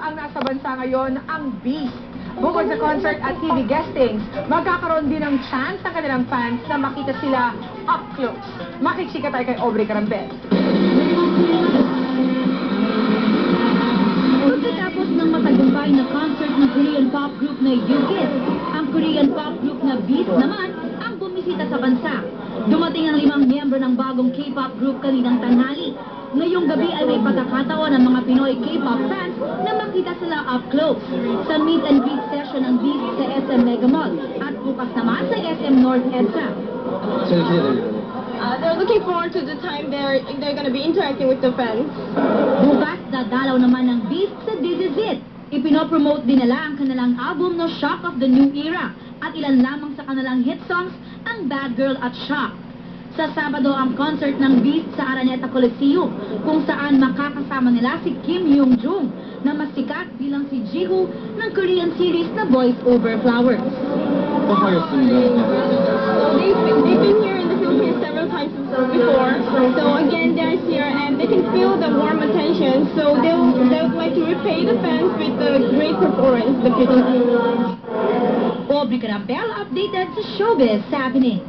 ang nasa bansa ngayon, ang Beast. Bukod sa concert at TV guestings, magkakaroon din ng chance ng kanilang fans na makita sila up close. Makiksika tayo kay Aubrey Carambel. Pagkatapos ng matagumpay na concert ng Korean pop group na U-KISS, ang Korean pop group na Beast naman ang bumisita sa bansa. Dumating ang 5 miyembro ng bagong K-pop group kaninang tanghali. Ngayong gabi ay may pagkakataon ng mga Pinoy K-pop fans na makita sila up close sa meet and greet session ng Beast sa SM Mega Mall at bukas naman sa SM North EDSA. They're looking forward to the time they're going to be interacting with the fans. Bukas, dadalaw naman ng Beast sa This Is It. Ipinopromote din nila ang kanilang album na Shock of the New Era at ilan lamang sa kanilang hit songs ang Bad Girl at Shock. Sa Sabado ang concert ng Beast sa Araneta Coliseum kung saan makakasama nila si Kim Young Jung na mas sikat bilang si Jiho ng Korean series na Boys Over Flowers. They've been here in the Philippines several times before. So again, they're here and they can feel the warm attention. So they would like to repay the fans with the great performance the Philippines. Aubrey Carambel updated sa Showbiz Happening.